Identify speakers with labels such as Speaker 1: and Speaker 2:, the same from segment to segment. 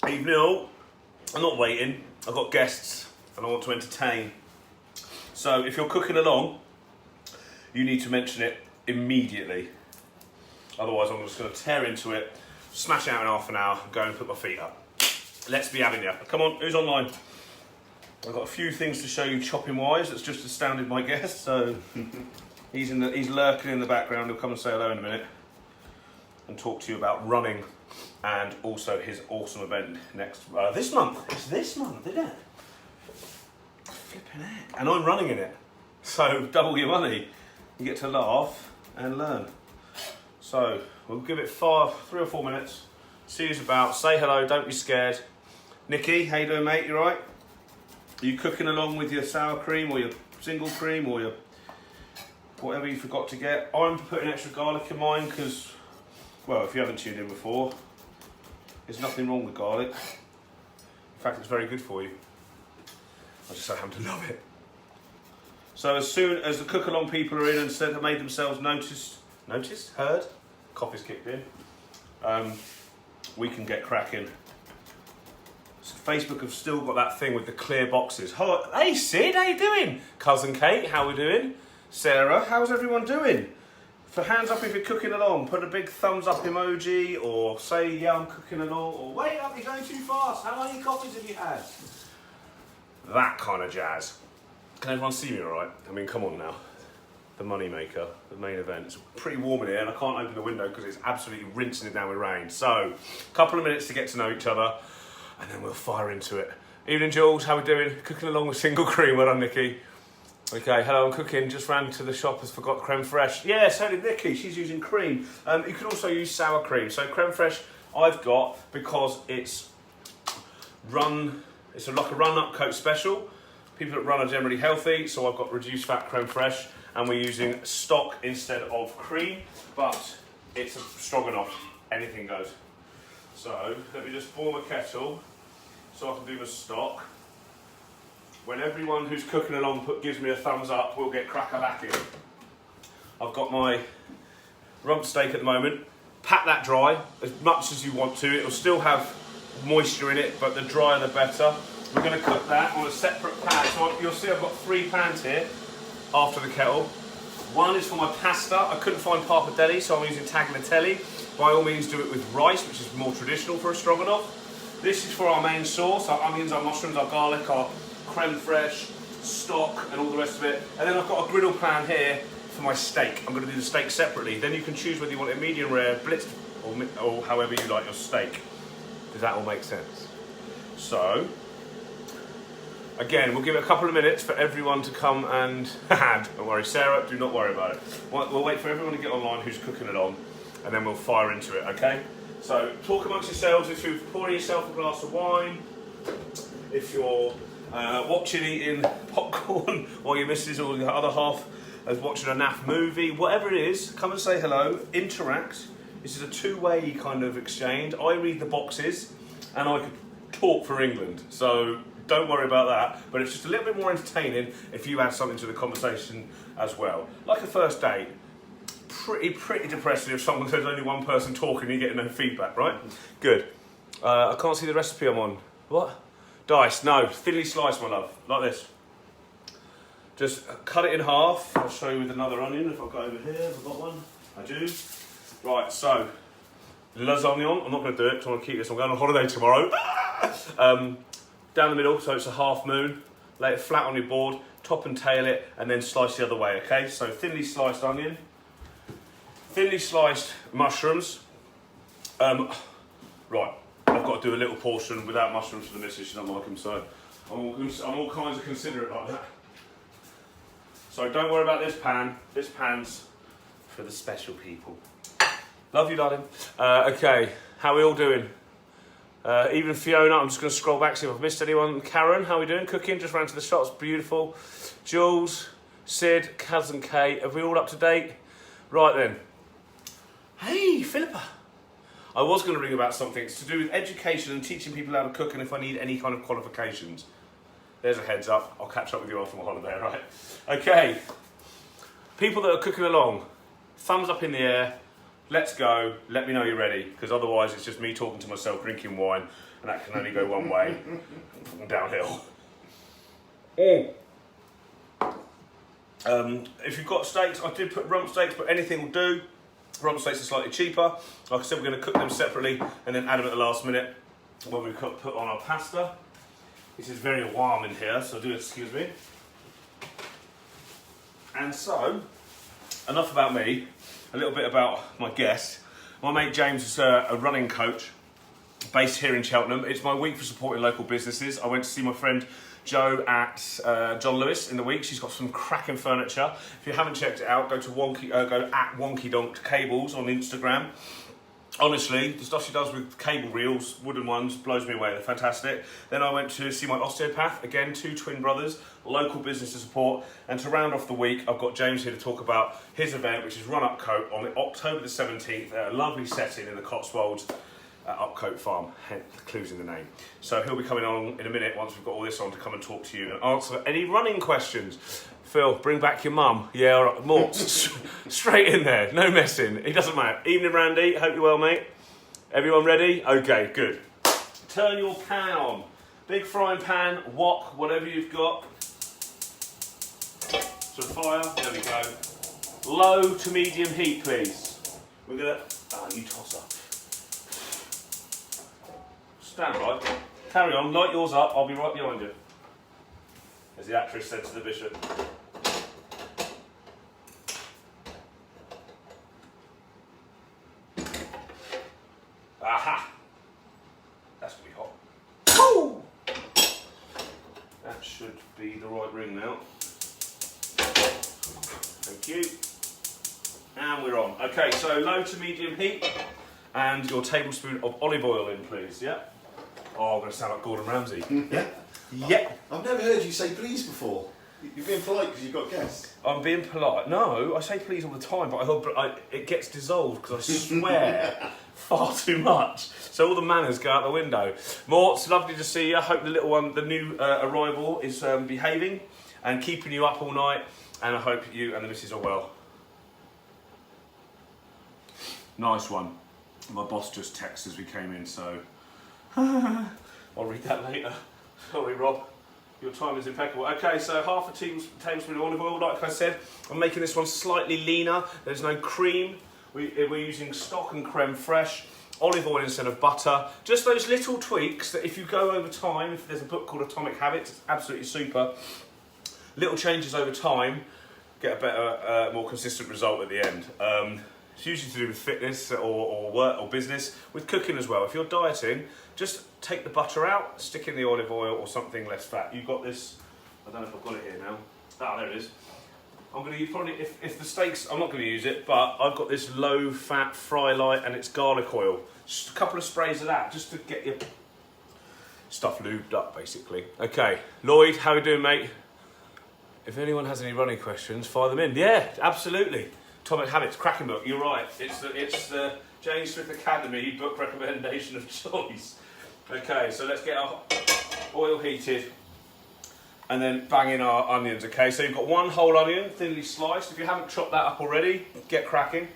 Speaker 1: Evening all. I'm not waiting. I've got guests and I want to entertain. So if you're cooking along, you need to mention it immediately. Otherwise I'm just going to tear into it, smash out in half an hour and go and put my feet up. Let's be having you. Come on, who's online? I've got a few things to show you chopping wise. That's just astounded my guest. So he's lurking in the background. He'll come and say hello in a minute and talk to you about running and also his awesome event this month. It's this month, isn't it? Flipping heck. And I'm running in it. So double your money. You get to laugh and learn. So we'll give it 3 or 4 minutes. See who's about. Say hello, don't be scared. Nicky, how you doing, mate? You right? Are you cooking along with your sour cream or your single cream or your whatever you forgot to get? I'm putting extra garlic in mine because, well, if you haven't tuned in before, there's nothing wrong with garlic. In fact, it's very good for you. I just so happen to love it. So as soon as the cook-along people are in and said made themselves heard, coffee's kicked in, we can get cracking. So Facebook have still got that thing with the clear boxes. Hey Sid, how you doing? Cousin Kate, how we doing? Sarah, how's everyone doing? For hands up if you're cooking along, put a big thumbs up emoji or say, yeah, I'm cooking along, or wait up, you're going too fast. How many coffees have you had? That kind of jazz. Can everyone see me all right? I mean, come on now. The money maker, the main event. It's pretty warm in here and I can't open the window because it's absolutely rinsing it down with rain. So, a couple of minutes to get to know each other and then we'll fire into it. Evening Jules, how we doing? Cooking along with single cream, well done Nikki. Okay, hello, I'm cooking, just ran to the shop, has forgot crème fraîche. Yeah, so did Nikki, she's using cream. You can also use sour cream. So crème fraîche I've got because it's like a run Upcote special. People that run are generally healthy, so I've got reduced fat crème fraîche and we're using stock instead of cream, but it's a Stroganoff, anything goes. So let me just boil my kettle so I can do my stock. When everyone who's cooking along gives me a thumbs up, we'll get crack-a-lacking. I've got my rump steak at the moment. Pat that dry as much as you want to. It'll still have moisture in it, but the drier the better. We're going to cook that on a separate pan. So you'll see I've got 3 pans here after the kettle. One is for my pasta. I couldn't find pappardelle, so I'm using tagliatelle. By all means, do it with rice, which is more traditional for a stroganoff. This is for our main sauce, our onions, our mushrooms, our garlic, our crème fraîche, stock, and all the rest of it. And then I've got a griddle pan here for my steak. I'm going to do the steak separately. Then you can choose whether you want it medium rare, blitzed, or however you like your steak. Does that all make sense? So, again, we'll give it a couple of minutes for everyone to come and... Don't worry, Sarah, do not worry about it. We'll wait for everyone to get online who's cooking along, and then we'll fire into it, okay? So, talk amongst yourselves. If you're pouring yourself a glass of wine, if you're watching, eating popcorn, while your missus or the other half is watching a naff movie, whatever it is, come and say hello, interact. This is a two-way kind of exchange. I read the boxes, and I could talk for England, so don't worry about that. But it's just a little bit more entertaining if you add something to the conversation as well. Like a first date, pretty depressing if someone says only one person talking and you get no feedback, right? Good. I can't see the recipe I'm on. What? Dice, no, thinly sliced, my love, like this. Just cut it in half. I'll show you with another onion if I've got over here. Have I got one? I do. Right, so, lasagna, I'm not going to do it because I want to keep this. I'm going on holiday tomorrow. Down the middle, so it's a half moon. Lay it flat on your board, top and tail it, and then slice the other way, okay? So thinly sliced onion, thinly sliced mushrooms. Right, I've got to do a little portion without mushrooms for the missus, she doesn't like them, so I'm all kinds of considerate like that. So don't worry about this pan. This pan's for the special people. Love you, darling. Okay, how are we all doing? Even Fiona, I'm just going to scroll back, see if I've missed anyone. Karen, how are we doing? Cooking, just ran to the shops, beautiful. Jules, Sid, Cousin Kate, are we all up to date? Right then. Hey, Philippa. I was going to ring about something. It's to do with education and teaching people how to cook and if I need any kind of qualifications. There's a heads up. I'll catch up with you after my holiday, right? Okay. People that are cooking along, thumbs up in the air. let's go. Let me know you're ready, because otherwise it's just me talking to myself, drinking wine, and that can only go one way, downhill. If you've got steaks, I did put rump steaks, but anything will do. Rump steaks are slightly cheaper. Like I said, we're going to cook them separately and then add them at the last minute when we put on our pasta. This is very warm in here, so do excuse me. And so, enough about me, a little bit about my guest. My mate James is a running coach based here in Cheltenham. It's my week for supporting local businesses. I went to see my friend Jo at John Lewis in the week. She's got some cracking furniture. If you haven't checked it out, go at Wonky Donk Cables on Instagram. Honestly, the stuff she does with cable reels, wooden ones, blows me away. They're fantastic. Then I went to see my osteopath, again, 2 twin brothers, local business to support. And to round off the week, I've got James here to talk about his event, which is Run Upcote on October the 17th, at a lovely setting in the Cotswolds at Upcote Farm, hence the clues in the name. So he'll be coming on in a minute once we've got all this on to come and talk to you and answer any running questions. Phil, bring back your mum. Yeah, all right. Mort, straight in there, no messing. It doesn't matter. Evening, Randy. Hope you're well, mate. Everyone ready? Okay, good. Turn your pan on. Big frying pan, wok, whatever you've got. To the fire. There we go. Low to medium heat, please. We're gonna. Oh, you toss up. Stand right. Carry on. Light yours up. I'll be right behind you. As the actress said to the bishop. Aha! That's going to be hot. Woo! That should be the right ring now. Thank you. And we're on. Okay, so low to medium heat. And your tablespoon of olive oil in, please, yeah? Oh, I'm going to sound like Gordon Ramsay. Yeah? Yeah.
Speaker 2: I've never heard you say please before. You're being polite because you've got guests.
Speaker 1: I'm being polite. No, I say please all the time, but it gets dissolved because I swear far too much. So all the manners go out the window. Mort, it's lovely to see you. I hope the little one, the new arrival, is behaving and keeping you up all night. And I hope you and the missus are well. Nice one. My boss just texted as we came in, so I'll read that later. Sorry, Rob. Your time is impeccable. Okay, so half a tablespoon of olive oil. Like I said, I'm making this one slightly leaner. There's no cream. We're using stock and crème fraîche. Olive oil instead of butter. Just those little tweaks that if you go over time, if there's a book called Atomic Habits, it's absolutely super. Little changes over time, get a better, more consistent result at the end. It's usually to do with fitness or work or business, with cooking as well. If you're dieting, just take the butter out, stick in the olive oil or something less fat. You've got this, I don't know if I've got it here now. Ah, there it is. I'm going to use probably, if the steaks, I'm not going to use it, but I've got this low fat fry light and it's garlic oil. Just a couple of sprays of that, just to get your stuff lubed up basically. Okay, Lloyd, how are you doing, mate? If anyone has any running questions, fire them in. Yeah, absolutely. Atomic Habits, cracking book, you're right. It's the James Smith Academy book recommendation of choice. Okay, so let's get our oil heated and then bang in our onions, okay? So you've got 1 whole onion, thinly sliced. If you haven't chopped that up already, get cracking.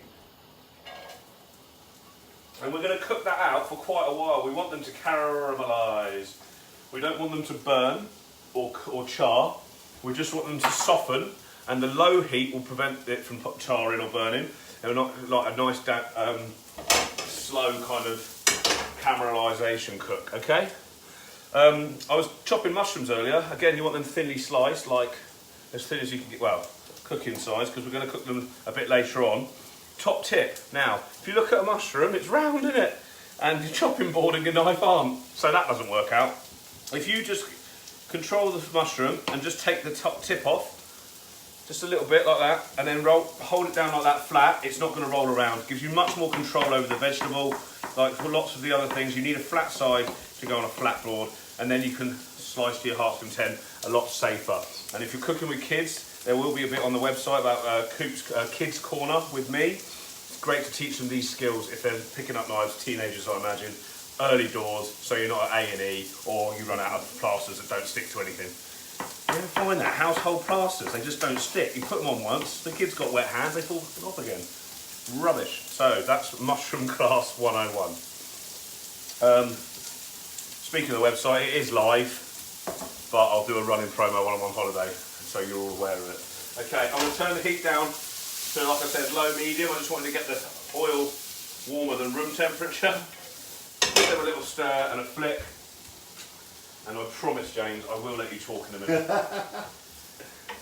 Speaker 1: And we're going to cook that out for quite a while. We want them to caramelise. We don't want them to burn or char. We just want them to soften. And the low heat will prevent it from charring or burning. It'll not like a nice slow kind of caramelisation cook, okay? I was chopping mushrooms earlier. Again, you want them thinly sliced, like as thin as you can get, well, cooking size, because we're going to cook them a bit later on. Top tip, now, if you look at a mushroom, it's round, isn't it? And your chopping board and your knife aren't, so that doesn't work out. If you just control the mushroom and just take the top tip off, just a little bit like that, and then hold it down like that flat, it's not going to roll around. It gives you much more control over the vegetable. Like for lots of the other things, you need a flat side to go on a flat board, and then you can slice to your heart's content a lot safer. And if you're cooking with kids, there will be a bit on the website about Coop's Kids Corner with me. It's great to teach them these skills if they're picking up knives, teenagers I imagine, early doors, so you're not at A&E or you run out of plasters that don't stick to anything. You ever find that? Household plasters, they just don't stick. You put them on once, the kids got wet hands, they fall off again. Rubbish. So that's Mushroom Class 101. Speaking of the website, it is live, but I'll do a running promo while I'm on holiday, so you're all aware of it. Okay, I'm going to turn the heat down to, like I said, low medium. I just wanted to get the oil warmer than room temperature. Give them a little stir and a flick, and I promise, James, I will let you talk in a minute.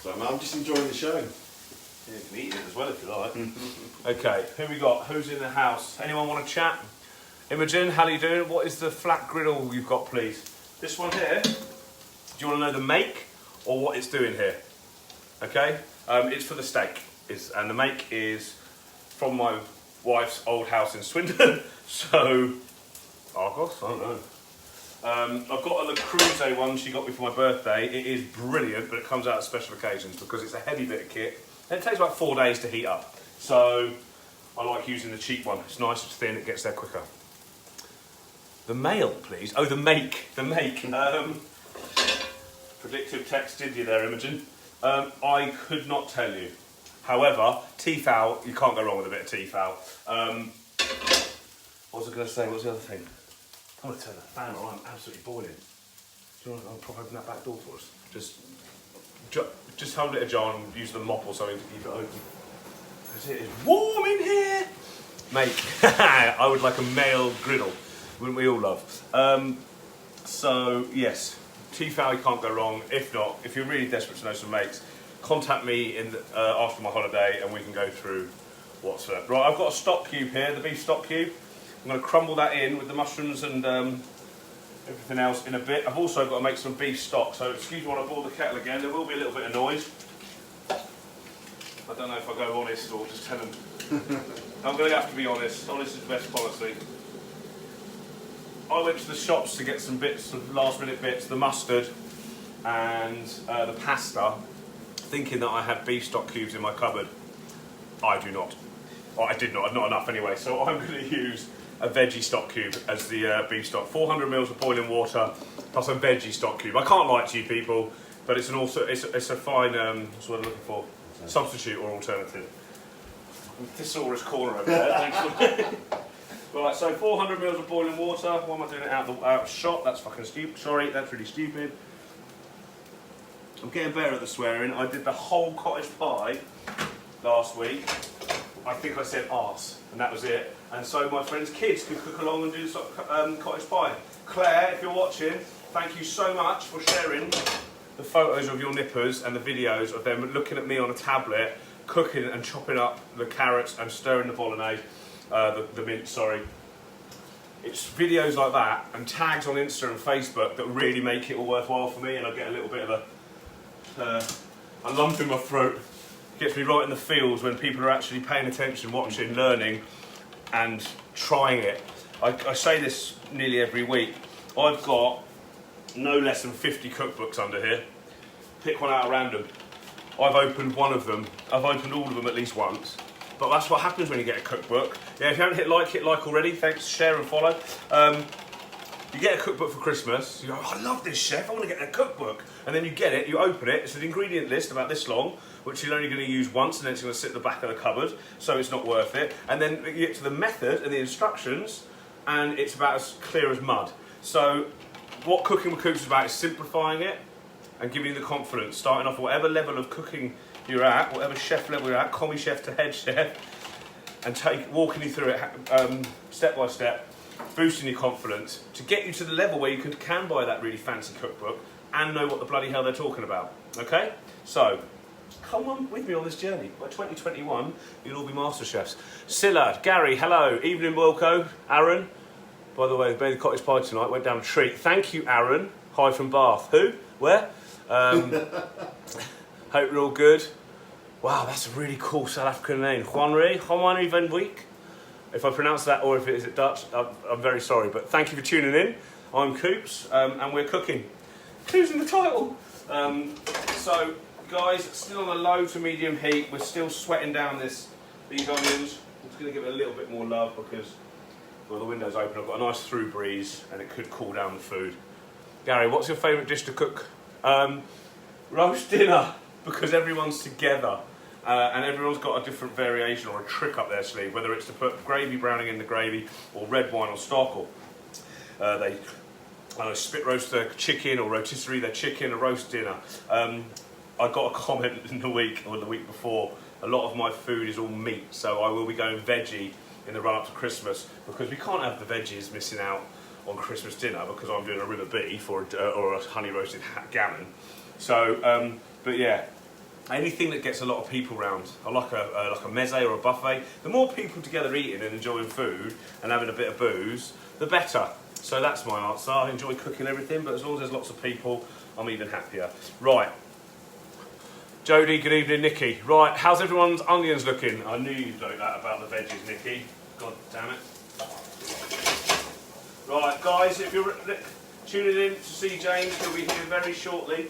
Speaker 2: So I'm just enjoying the show.
Speaker 1: Yeah, you can eat it as well if you like. Okay, who we got? Who's in the house? Anyone want to chat? Imogen, how are you doing? What is the flat griddle you've got, please? This one here. Do you want to know the make or what it's doing here? Okay, it's for the steak, and the make is from my wife's old house in Swindon. So, Argos, I don't know. I've got a Le Creuset one she got me for my birthday. It is brilliant, but it comes out at special occasions because it's a heavy bit of kit. And it takes about 4 days to heat up. So I like using the cheap one. It's nice, it's thin, it gets there quicker. The mail, please. Oh, the make. The make. Predictive text, did you there, Imogen? I could not tell you. However, Tefal, you can't go wrong with a bit of Tefal. What was I going to say? What was the other thing? I'm going to turn that fan on, I'm absolutely boiling. Do you want to prop open that back door for us? Just hold it ajar and use the mop or something to keep it open. Because it is warm in here! Mate, I would like a male griddle. Wouldn't we all love? So, yes, Tefal, you can't go wrong. If not, if you're really desperate to know some makes, contact me after my holiday and we can go through what's up. Right, I've got a stock cube here, the beef stock cube. I'm going to crumble that in with the mushrooms and everything else in a bit. I've also got to make some beef stock, so excuse me while I boil the kettle again. There will be a little bit of noise. I don't know if I go honest or just tell them. I'm going to have to be honest. Honest is the best policy. I went to the shops to get some bits, some last minute bits, the mustard and the pasta, thinking that I had beef stock cubes in my cupboard. I do not. Well, I did not, not enough anyway, so I'm going to use a veggie stock cube as the beef stock. 400 mils of boiling water plus a veggie stock cube. I can't lie to you people, but it's a fine, what's what I'm looking for, substitute or alternative. Thesaurus corner over there, thanks. Right, so 400 mils of boiling water. Why am I doing it out of shot? That's fucking stupid. Sorry, that's really stupid. I'm getting better at the swearing. I did the whole cottage pie last week. I think I said arse, and that was it. And so my friend's kids could cook along and do cottage pie. Claire, if you're watching, thank you so much for sharing the photos of your nippers and the videos of them looking at me on a tablet, cooking and chopping up the carrots and stirring the bolognese. The mint, sorry. It's videos like that and tags on Insta and Facebook that really make it all worthwhile for me, and I get a little bit of a lump in my throat. It gets me right in the feels when people are actually paying attention, watching, learning and trying it. I say this nearly every week. I've got no less than 50 cookbooks under here. Pick one out at random. I've opened one of them. I've opened all of them at least once. But that's what happens when you get a cookbook. Yeah, if you haven't hit like already, thanks, share and follow. You get a cookbook for Christmas, you go, oh, I love this, chef, I want to get a cookbook. And then you get it, you open it, it's an ingredient list about this long, which you're only going to use once and then it's going to sit at the back of the cupboard, so it's not worth it. And then you get to the method and the instructions, and it's about as clear as mud. So what Cooking with Coops is about is simplifying it and giving you the confidence, starting off at whatever level of cooking you're at, whatever chef level you're at, commie chef to head chef, and walking you through it step by step, boosting your confidence to get you to the level where you can buy that really fancy cookbook and know what the bloody hell they're talking about. Okay? So, come on with me on this journey. By 2021, you'll all be master chefs. Silla, Gary, hello. Evening, Wilco. Aaron. By the way, the cottage pie tonight went down a treat. Thank you, Aaron. Hi from Bath. Who? Where? Hope you're all good. Wow, that's a really cool South African name. Juanri van Week. If I pronounce that or if it is Dutch, I'm very sorry. But thank you for tuning in. I'm Coops and we're cooking. Clues in the title. So, guys, still on a low to medium heat. We're still sweating down these onions. I'm just going to give it a little bit more love because, well, the window's open. I've got a nice through breeze and it could cool down the food. Gary, what's your favourite dish to cook? Roast dinner, because everyone's together. And everyone's got a different variation or a trick up their sleeve, whether it's to put gravy browning in the gravy or red wine or stock, or they spit roast their chicken or rotisserie their chicken, a roast dinner. I got a comment in the week or the week before, a lot of my food is all meat, so I will be going veggie in the run up to Christmas, because we can't have the veggies missing out on Christmas dinner because I'm doing a rib of beef or a honey roasted gammon. So, but yeah, anything that gets a lot of people round, I like a meze or a buffet. The more people together eating and enjoying food and having a bit of booze, the better. So that's my answer. I enjoy cooking everything, but as long as there's lots of people, I'm even happier. Right. Jodie, good evening, Nikki. Right, how's everyone's onions looking? I knew you'd know that about the veggies, Nikki. God damn it. Right, guys, if you're tuning in to see James, he'll be here very shortly.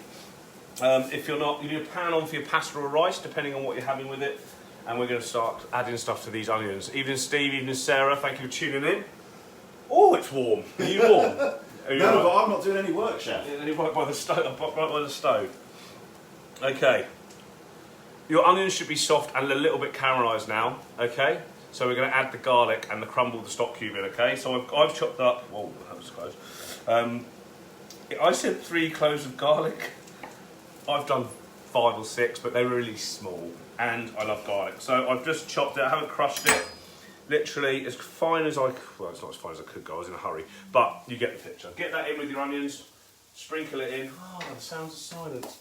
Speaker 1: If you're not, you need a pan on for your pasta or rice, depending on what you're having with it. And we're going to start adding stuff to these onions. Evening, Steve. Evening, Sarah. Thank you for tuning in. Oh, it's warm. Are you warm?
Speaker 2: No, but I'm not doing any work, chef.
Speaker 1: Yeah, right by the stove. Right by the stove. Okay. Your onions should be soft and a little bit caramelised now. Okay. So we're going to add the garlic and the crumbled stock cube in. Okay. So I've chopped up. Whoa, that was close. I said 3 cloves of garlic. I've done 5 or 6, but they're really small, and I love garlic. So I've just chopped it. I haven't crushed it. Literally as fine as well, it's not as fine as I could go. I was in a hurry, but you get the picture. Get that in with your onions. Sprinkle it in. Oh, the sounds of silence.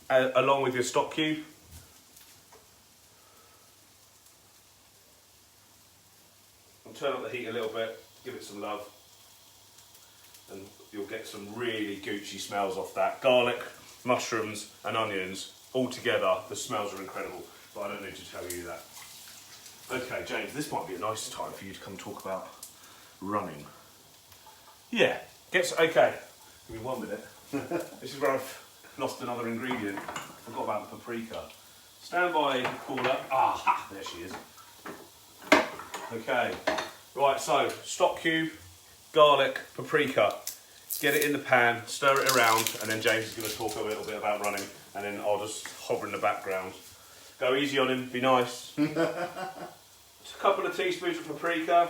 Speaker 1: Along with your stock cube. And turn up the heat a little bit. Give it some love, and you'll get some really Gucci smells off that. Garlic, mushrooms and onions all together, the smells are incredible, but I don't need to tell you that. Okay, James, this might be a nice time for you to come talk about running. Yeah, okay, give me 1 minute. This is where I've lost another ingredient. Forgot about the paprika. Stand by, caller. Ah, there she is. Okay, right, so stock cube, garlic, paprika. Get it in the pan, stir it around, and then James is going to talk a little bit about running, and then I'll just hover in the background. Go easy on him, be nice. A couple of teaspoons of paprika.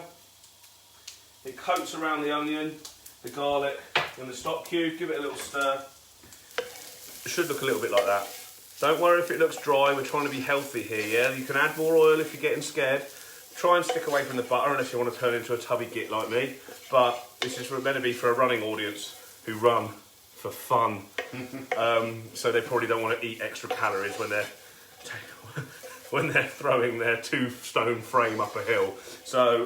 Speaker 1: It coats around the onion, the garlic, and the stock cube. Give it a little stir. It should look a little bit like that. Don't worry if it looks dry, we're trying to be healthy here, yeah? You can add more oil if you're getting scared. Try and stick away from the butter unless you want to turn into a tubby git like me. But this is meant to be for a running audience who run for fun. So they probably don't want to eat extra calories when they're throwing their 2-stone frame up a hill. So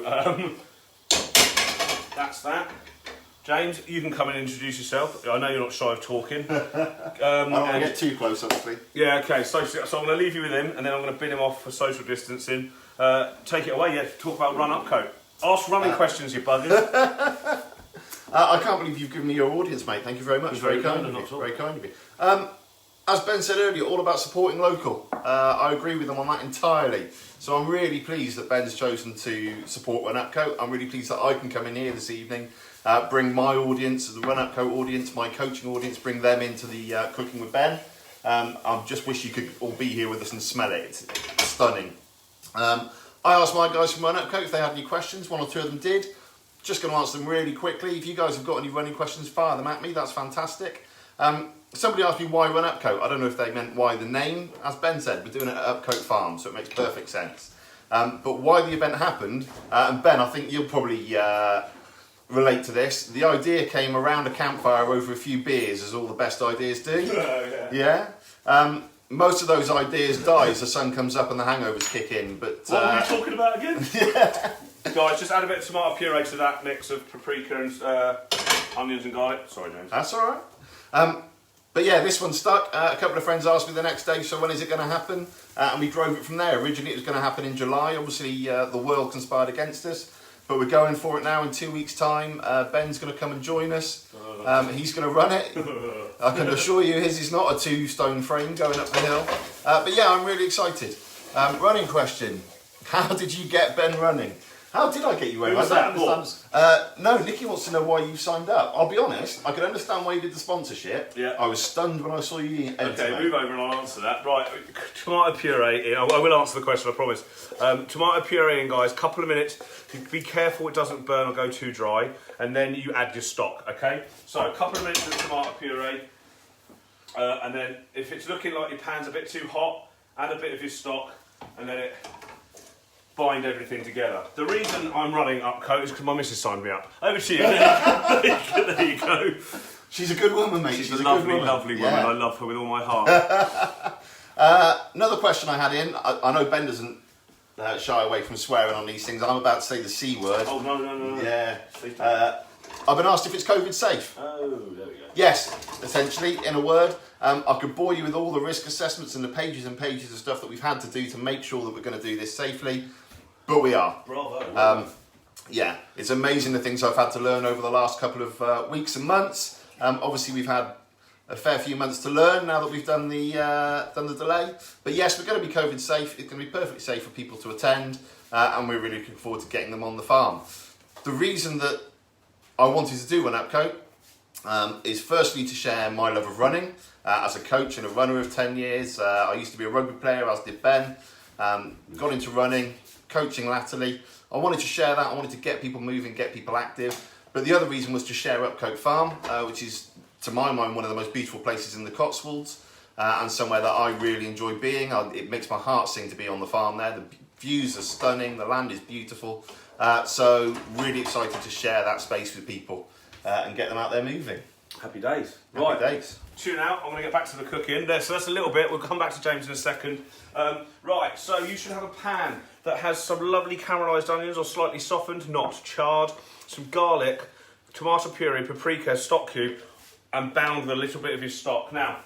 Speaker 1: that's that. James, you can come and introduce yourself. I know you're not shy of talking.
Speaker 2: I don't want to get too close, obviously.
Speaker 1: Yeah, okay. So I'm going to leave you with him, and then I'm going to bin him off for social distancing. Take it away, yeah. Talk about Run Upcote. Ask running questions, you buggers.
Speaker 2: I can't believe you've given me your audience, mate. Thank you very much. Very kind of you. Very kind of you. As Ben said earlier, all about supporting local. I agree with him on that entirely. So I'm really pleased that Ben's chosen to support Run Upcote. I'm really pleased that I can come in here this evening, bring my audience, the Run Upcote audience, my coaching audience, bring them into the Cooking with Ben. I just wish you could all be here with us and smell it. It's stunning. I asked my guys from Run Upcote if they had any questions. 1 or 2 of them did. Just going to answer them really quickly. If you guys have got any running questions, fire them at me. That's fantastic. Somebody asked me why Run Upcote. I don't know if they meant why the name. As Ben said, we're doing it at Upcote Farm, so it makes perfect sense. But why the event happened, and Ben, I think you'll probably relate to this. The idea came around a campfire over a few beers, as all the best ideas do. Yeah. Most of those ideas die as the sun comes up and the hangovers kick in. But
Speaker 1: what were we talking about again?
Speaker 2: Yeah.
Speaker 1: Guys, just add a bit of tomato puree to that mix of paprika and onions and garlic. Sorry, James.
Speaker 2: That's all right. But yeah, this one stuck. A couple of friends asked me the next day, so when is it going to happen? And we drove it from there. Originally it was going to happen in July. Obviously the world conspired against us. But we're going for it now in 2 weeks' time. Ben's going to come and join us. He's going to run it. I can assure you his is not a 2-stone frame going up the hill. But yeah, I'm really excited. Running question. How did you get Ben running? How did I get you over?
Speaker 1: Who was that?
Speaker 2: No, Nikki wants to know why you signed up. I'll be honest, I can understand why you did the sponsorship.
Speaker 1: Yeah.
Speaker 2: I was stunned when I saw you eat
Speaker 1: Okay, move over and I'll answer that. Right, tomato puree in. I will answer the question, I promise. Tomato puree in, guys, couple of minutes. Be careful it doesn't burn or go too dry, and then you add your stock, okay? So a couple of minutes of tomato puree, and then if it's looking like your pan's a bit too hot, add a bit of your stock, and then it bind everything together. The reason I'm running Upcote is because my missus signed me up. Over to you. There you go.
Speaker 2: She's a good woman, mate.
Speaker 1: She's a lovely, lovely woman.
Speaker 2: Yeah.
Speaker 1: I love her with all my heart.
Speaker 2: Another question I had in. I know Ben doesn't shy away from swearing on these things. I'm about to say the C word.
Speaker 1: Oh, no.
Speaker 2: Yeah. I've been asked if it's COVID safe.
Speaker 1: Oh, there we go.
Speaker 2: Yes, essentially, in a word. I could bore you with all the risk assessments and the pages and pages of stuff that we've had to do to make sure that we're going to do this safely. But we are.
Speaker 1: Bravo.
Speaker 2: Yeah, it's amazing the things I've had to learn over the last couple of weeks and months. Obviously, we've had a fair few months to learn now that we've done the delay. But yes, we're going to be COVID safe. It's going to be perfectly safe for people to attend, and we're really looking forward to getting them on the farm. The reason that I wanted to do an Upcote is firstly to share my love of running. As a coach and a runner of 10 years, I used to be a rugby player, as did Ben. Got into running, coaching latterly. I wanted to share that. I wanted to get people moving, get people active. But the other reason was to share Upcote Farm, which is, to my mind, one of the most beautiful places in the Cotswolds, and somewhere that I really enjoy being. It makes my heart sing to be on the farm there. The views are stunning. The land is beautiful. So really excited to share that space with people and get them out there moving.
Speaker 1: Happy days.
Speaker 2: Happy days.
Speaker 1: Tune out. I'm going to get back to the cooking. So that's a little bit. We'll come back to James in a second. Right, so you should have a pan that has some lovely caramelised onions or slightly softened, not charred, some garlic, tomato puree, paprika, stock cube, and bound with a little bit of your stock. Now,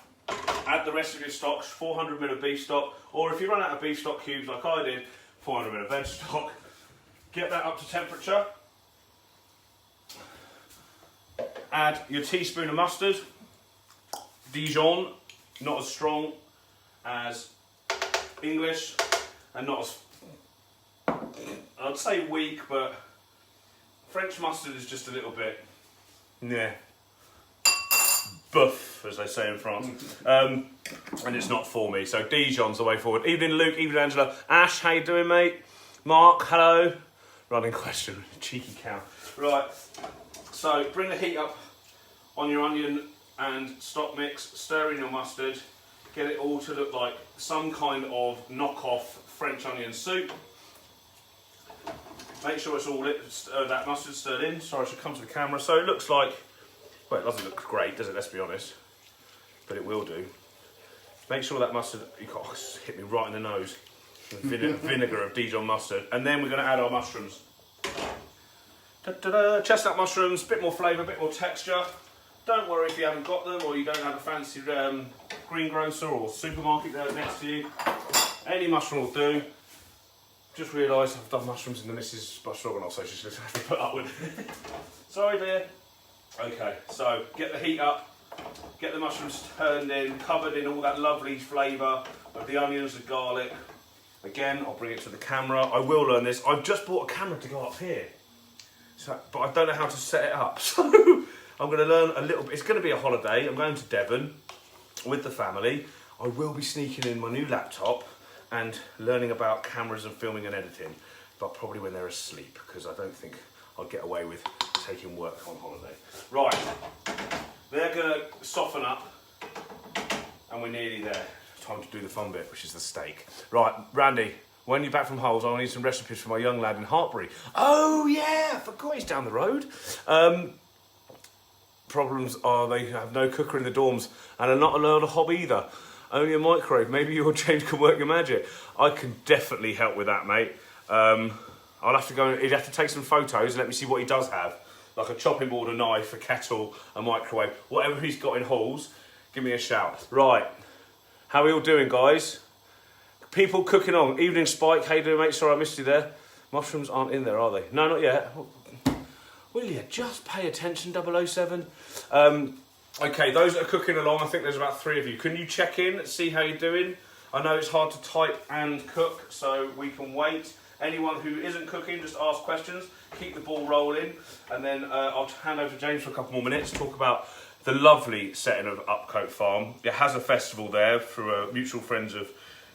Speaker 1: add the rest of your stock, 400 ml of beef stock, or if you run out of beef stock cubes like I did, 400 ml of veg stock. Get that up to temperature. Add your teaspoon of mustard, Dijon, not as strong as English, and not as, I'd say weak, but French mustard is just a little bit, yeah, buff, as they say in France, and it's not for me, so Dijon's the way forward. Evening Luke, evening Angela. Ash, how you doing, mate? Mark, hello. Running question, cheeky cow. Right, so bring the heat up on your onion and stock mix, stir in your mustard, get it all to look like some kind of knockoff French onion soup. Make sure it's all that mustard stirred in. Sorry, I should come to the camera. So it looks like, well, it doesn't look great, does it? Let's be honest, but it will do. Make sure that mustard, hit me right in the nose. Vinegar of Dijon mustard, and then we're going to add our mushrooms. Chestnut mushrooms, bit more flavour, bit more texture. Don't worry if you haven't got them or you don't have a fancy greengrocer or supermarket there next to you. Any mushroom will do. Just realised I've done mushrooms in the missus' Stroganoff, so she's just have to put up with it. Sorry, dear. Okay, so get the heat up, get the mushrooms turned in, covered in all that lovely flavour of the onions, the garlic. Again, I'll bring it to the camera. I will learn this. I've just bought a camera to go up here, but I don't know how to set it up. So I'm going to learn a little bit. It's going to be a holiday. I'm going to Devon with the family. I will be sneaking in my new laptop and learning about cameras and filming and editing, but probably when they're asleep, because I don't think I'll get away with taking work on holiday. Right, they're going to soften up, and we're nearly there. Time to do the fun bit, which is the steak. Right, Randy, when you're back from Hull, I'll need some recipes for my young lad in Hartbury. Oh yeah, I forgot he's down the road. Problems are they have no cooker in the dorms and are not allowed a hob either. Only a microwave. Maybe your James can work your magic. I can definitely help with that, mate. I'll have to go. He'd have to take some photos and let me see what he does have, like a chopping board, a knife, a kettle, a microwave, whatever he's got in halls. Give me a shout. Right. How are we all doing, guys? People cooking on. Evening Spike, how you doing, mate? Sorry I missed you there. Mushrooms aren't in there, are they? No, not yet. Will you just pay attention, 007? Okay, those that are cooking along, I think there's about 3 of you. Can you check in, see how you're doing? I know it's hard to type and cook, so we can wait. Anyone who isn't cooking, just ask questions, keep the ball rolling, and then I'll hand over to James for a couple more minutes to talk about the lovely setting of Upcote Farm. It has a festival there through mutual friends of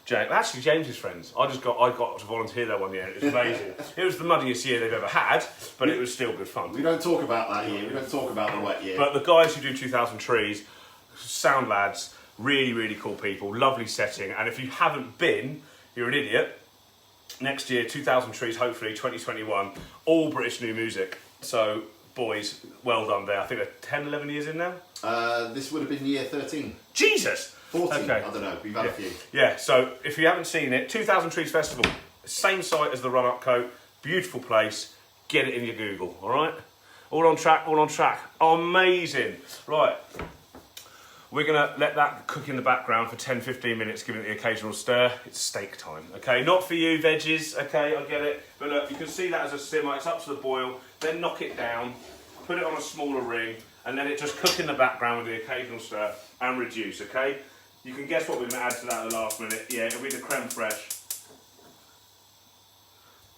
Speaker 1: James. Actually, James's friends. I got to volunteer there one year. It was amazing. It was the muddiest year they've ever had, but it was still good fun.
Speaker 2: We don't talk about that year. We don't talk about the wet year.
Speaker 1: But the guys who do 2,000 Trees, sound lads, really, really cool people, lovely setting. And if you haven't been, you're an idiot. Next year, 2,000 Trees, hopefully, 2021, all British new music. So, boys, well done there. I think they're 10, 11 years in now.
Speaker 2: This would have been year 13.
Speaker 1: Jesus!
Speaker 2: 14,
Speaker 1: okay.
Speaker 2: I don't know, we've had a few.
Speaker 1: Yeah, so if you haven't seen it, 2,000 Trees Festival, same site as the Run Upcote, beautiful place, get it in your Google, all right? All on track, all on track. Amazing. Right, we're going to let that cook in the background for 10, 15 minutes, giving it the occasional stir. It's steak time, okay? Not for you, veggies, okay, I get it. But look, you can see that as a simmer, it's up to the boil, then knock it down, put it on a smaller ring, and then it just cook in the background with the occasional stir and reduce, okay? You can guess what we're going to add to that at the last minute. Yeah, it'll be the crème fraîche.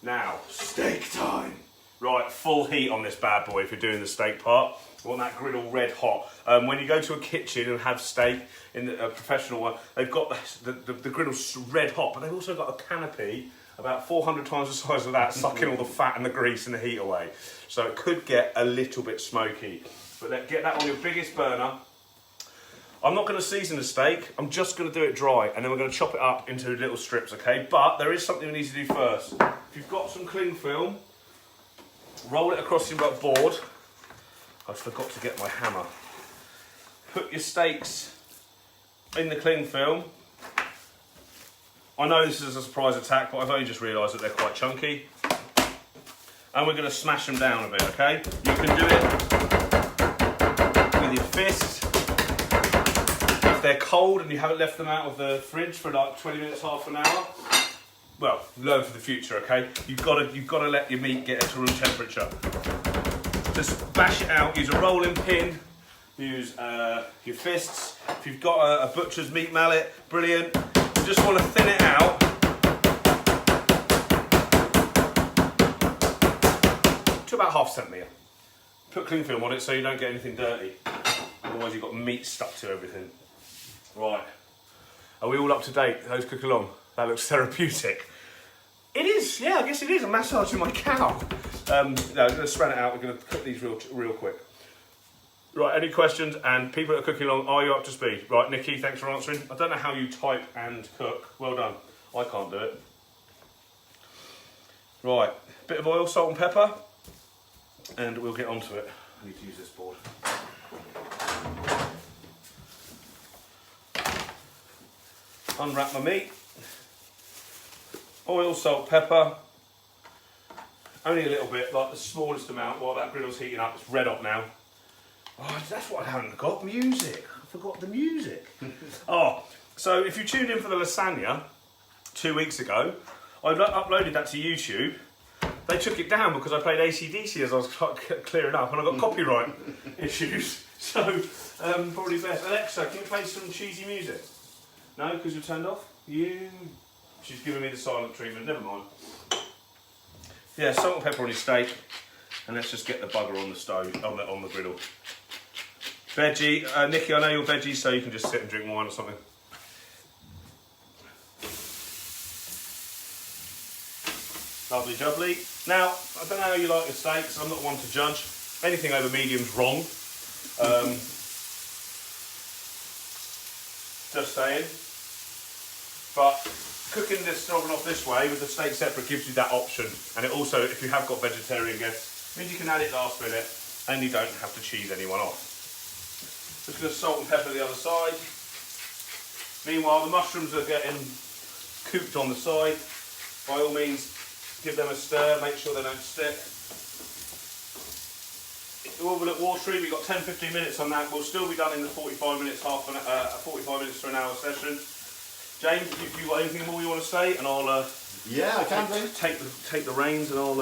Speaker 1: Now, steak time. Right, full heat on this bad boy if you're doing the steak part. I want that griddle red hot. When you go to a kitchen and have steak in a professional one, they've got the griddle red hot, but they've also got a canopy about 400 times the size of that, sucking all the fat and the grease and the heat away. So it could get a little bit smoky. But get that on your biggest burner. I'm not going to season the steak, I'm just going to do it dry, and then we're going to chop it up into little strips, okay? But there is something we need to do first. If you've got some cling film, roll it across your board. I forgot to get my hammer. Put your steaks in the cling film. I know this is a surprise attack, but I've only just realised that they're quite chunky. And we're going to smash them down a bit, okay? You can do it with your fist. If they're cold and you haven't left them out of the fridge for like 20 minutes, half an hour, well, learn for the future, okay? You've got to let your meat get to room temperature. Just bash it out. Use a rolling pin. Use your fists. If you've got a butcher's meat mallet, brilliant. You just want to thin it out. To about half centimetre. Put cling film on it so you don't get anything dirty. Otherwise you've got meat stuck to everything. Right. Are we all up to date? Those cook along. That looks therapeutic. It is, yeah, I guess it is. I'm massaging my cow. No, I'm going to spread it out. We're going to cook these real quick. Right, any questions? And people that are cooking along, are you up to speed? Right, Nikki, thanks for answering. I don't know how you type and cook. Well done. I can't do it. Right, bit of oil, salt and pepper. And we'll get onto it. I need to use this board. Unwrap my meat. Oil, salt, pepper. Only a little bit, like the smallest amount while that griddle's heating up. It's red hot now. Oh, that's what I haven't got, music. I forgot the music. Oh, so if you tuned in for the lasagna 2 weeks ago, I uploaded that to YouTube. They took it down because I played AC/DC as I was clearing up and I got copyright issues. So, probably best. Alexa, can you play some cheesy music? No, because you're turned off? She's giving me the silent treatment, never mind. Yeah, salt and pepper on your steak. And let's just get the bugger on the stove, on the griddle. Veggie, Nikki, I know you're veggie, so you can just sit and drink wine or something. Lovely jubbly. Now, I don't know how you like your steaks, I'm not one to judge. Anything over medium's wrong. Just saying. But cooking this stroganoff this way with the steak separate gives you that option. And it also, if you have got vegetarian guests, means you can add it last minute and you don't have to cheese anyone off. Just going to salt and pepper the other side. Meanwhile, the mushrooms are getting cooked on the side. By all means, give them a stir, make sure they don't stick. It will look watery, we've got 10-15 minutes on that. We'll still be done in the 45 minutes, 45 minutes to an hour session. James, if you've got anything more you want to say, and I'll
Speaker 2: yeah, I can do.
Speaker 1: Take the reins, and I'll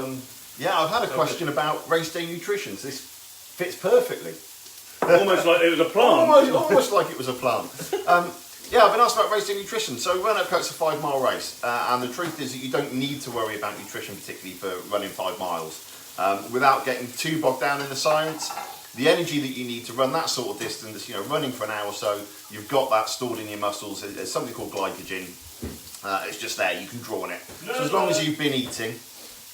Speaker 2: yeah, I've had a question about race day nutrition. This fits perfectly.
Speaker 1: Almost like it was a plant.
Speaker 2: Almost like it was a plant. Yeah, I've been asked about racing nutrition. So Run Upcote's a 5 mile race, and the truth is that you don't need to worry about nutrition particularly for running 5 miles. Without getting too bogged down in the science, the energy that you need to run that sort of distance, you know, running for an hour or so, you've got that stored in your muscles. There's something called glycogen. It's just there, you can draw on it. So as long as you've been eating,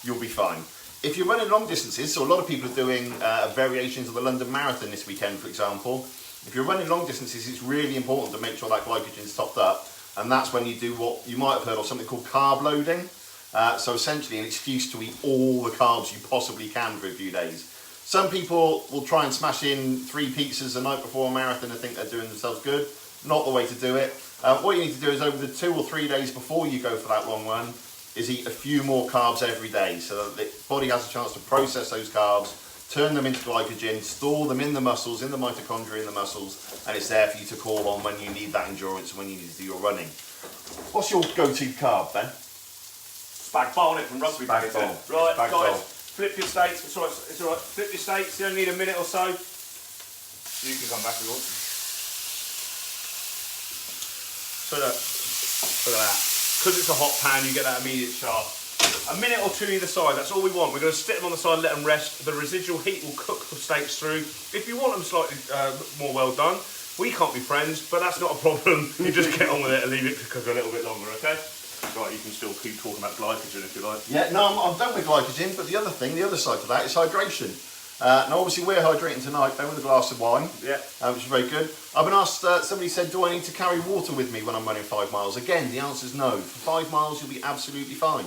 Speaker 2: you'll be fine. If you're running long distances, so a lot of people are doing variations of the London Marathon this weekend, for example. If you're running long distances, it's really important to make sure that glycogen's topped up, and that's when you do what you might have heard of, something called carb loading. So essentially an excuse to eat all the carbs you possibly can for a few days. Some people will try and smash in 3 pizzas the night before a marathon and think they're doing themselves good. Not the way to do it. What you need to do is over the 2 or 3 days before you go for that long run, is eat a few more carbs every day so that the body has a chance to process those carbs, turn them into glycogen, store them in the muscles, in the mitochondria in the muscles, and it's there for you to call on when you need that endurance and when you need to do your running. What's your go-to carb, Ben?
Speaker 1: Spag bol from rugby.
Speaker 2: Spag bol.
Speaker 1: Right,
Speaker 2: Spag
Speaker 1: guys,
Speaker 2: bol.
Speaker 1: flip your steaks. It's all right. Flip your steaks. You only need a minute or so. You can come back if you want. So look at that. Because it's a hot pan, you get that immediate char. A minute or 2 either side, that's all we want. We're going to stick them on the side and let them rest. The residual heat will cook the steaks through. If you want them slightly more well done, we can't be friends, but that's not a problem. You just get on with it and leave it to cook a little bit longer, okay? Right, you can still keep talking about glycogen if you like.
Speaker 2: Yeah, no, I'm done with glycogen, but the other thing, the other side to that is hydration. Now obviously we're hydrating tonight, then with a glass of wine, which is very good. I've been asked, somebody said, do I need to carry water with me when I'm running 5 miles? Again, the answer is no. For 5 miles you'll be absolutely fine.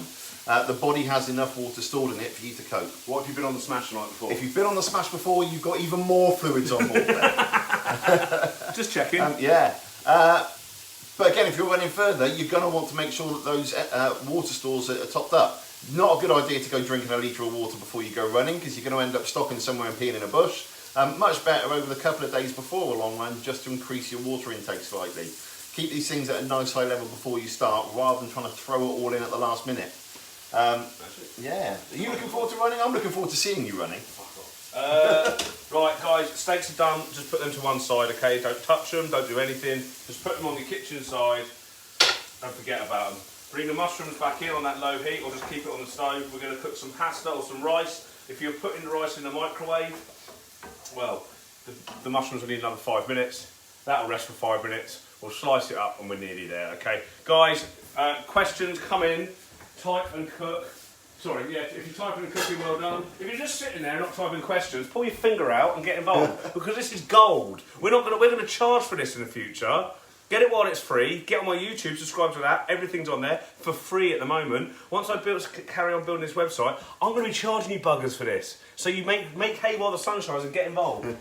Speaker 2: The body has enough water stored in it for you to cope.
Speaker 1: What have you been on the smash the night before?
Speaker 2: If you've been on the smash before, you've got even more fluids on board there.
Speaker 1: Just checking.
Speaker 2: Yeah. But again, if you're running further, you're going to want to make sure that those water stores are topped up. Not a good idea to go drinking a litre of water before you go running, because you're going to end up stopping somewhere and peeing in a bush. Much better over the couple of days before a long run, just to increase your water intake slightly. Keep these things at a nice high level before you start, rather than trying to throw it all in at the last minute. Yeah. Are you looking forward to running? I'm looking forward to seeing you running.
Speaker 1: Right, guys, steaks are done. Just put them to one side, okay? Don't touch them, don't do anything. Just put them on your kitchen side. Don't forget about them. Bring the mushrooms back in on that low heat, or just keep it on the stove. We're going to cook some pasta or some rice. If you're putting the rice in the microwave, well, the mushrooms will need another 5 minutes. That'll rest for 5 minutes. We'll slice it up and we're nearly there, okay? Guys, questions come in. Type and cook. Sorry, yeah, if you're typing and cooking, well done. If you're just sitting there not typing questions, pull your finger out and get involved, because this is gold. We're going to charge for this in the future. Get it while it's free. Get on my YouTube, subscribe to that. Everything's on there for free at the moment. Once I carry on building this website, I'm going to be charging you buggers for this. So you make hay while the sun shines and get involved.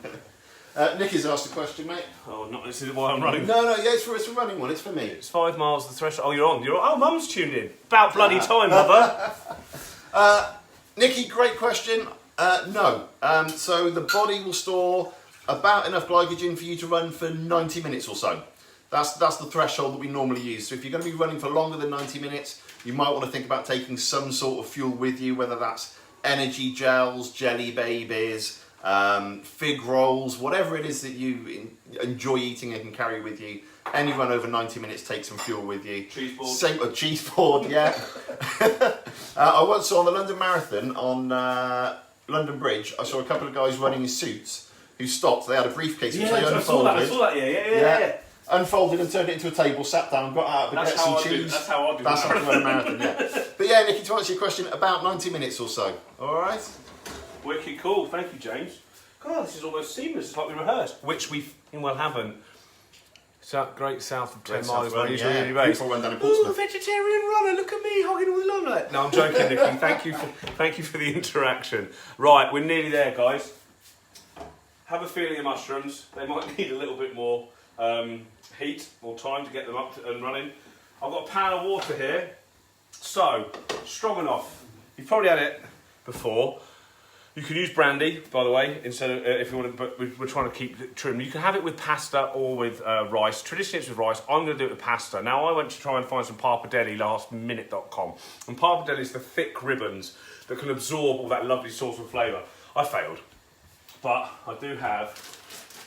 Speaker 2: Nicky's asked a question, mate.
Speaker 1: Oh, not this is why I'm running.
Speaker 2: No, yeah, it's a running one. It's for me.
Speaker 1: It's 5 miles the threshold. Oh, you're on. Oh, Mum's tuned in. About bloody time, mother.
Speaker 2: Nicky, great question. No. So the body will store about enough glycogen for you to run for 90 minutes or so. That's the threshold that we normally use. So if you're going to be running for longer than 90 minutes, you might want to think about taking some sort of fuel with you, whether that's energy gels, jelly babies, fig rolls, whatever it is that you enjoy eating and can carry with you. Any run over 90 minutes, take some fuel with you.
Speaker 1: Cheese board.
Speaker 2: Same cheese board, yeah. I once saw on the London Marathon on London Bridge, I saw a couple of guys running in suits who stopped. They had a briefcase which they unfolded.
Speaker 1: I saw that, yeah.
Speaker 2: Unfolded and turned it into a table, sat down, got out, baguettes and cheese.
Speaker 1: That's how I do.
Speaker 2: That's how I run a marathon, yeah. But yeah, Nicky, to answer your question, about 90 minutes or so. All right.
Speaker 1: Wicked cool. Thank you, James. God, this is almost seamless. It's like we rehearsed, which we well haven't. Great south of 10 miles where usually really based.
Speaker 2: Before we went down in Portsmouth.
Speaker 1: Vegetarian runner, look at me hogging all the limelight. No, I'm joking, Nicky. Thank you for the interaction. Right, we're nearly there, guys. Have a feeling of mushrooms. They might need a little bit more heat or time to get them up and running. I've got a pan of water here. So, Stroganoff. You've probably had it before. You can use brandy, by the way, instead of if you want to. But we're trying to keep it trim. You can have it with pasta or with rice. Traditionally, it's with rice. I'm going to do it with pasta. Now, I went to try and find some pappardelle lastminute.com, and pappardelle is the thick ribbons that can absorb all that lovely sauce and flavour. I failed, but I do have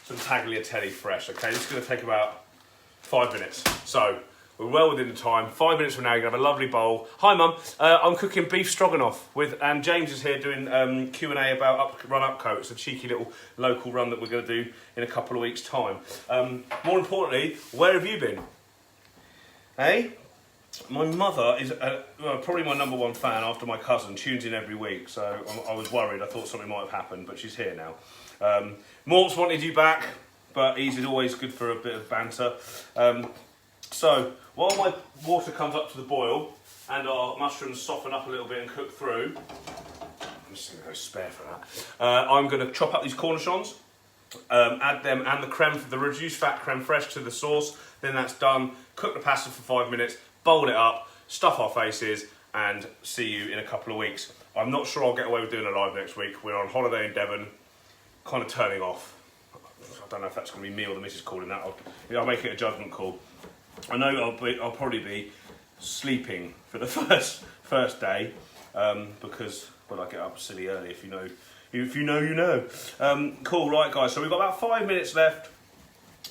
Speaker 1: some tagliatelle fresh. Okay, this is going to take about 5 minutes. So we're well within the time. 5 minutes from now, you're going to have a lovely bowl. Hi, Mum. I'm cooking beef stroganoff and James is here doing Q&A about Run Upcote. It's a cheeky little local run that we're going to do in a couple of weeks' time. More importantly, where have you been? Hey? My mother is probably my #1 fan after my cousin, tunes in every week, so I was worried. I thought something might have happened, but she's here now. Mort's wanted you back, but he's always good for a bit of banter. So, while my water comes up to the boil and our mushrooms soften up a little bit and cook through, I'm just going to go spare for that, I'm going to chop up these cornichons, add them and the crème, the reduced fat crème fraîche to the sauce, then that's done, cook the pasta for 5 minutes, bowl it up, stuff our faces and see you in a couple of weeks. I'm not sure I'll get away with doing a live next week. We're on holiday in Devon, kind of turning off. I don't know if that's going to be me or the missus calling that. I'll make it a judgment call. I know I'll probably be sleeping for the first day because I get up silly early. If you know, you know. Cool, right, guys. So we've got about 5 minutes left,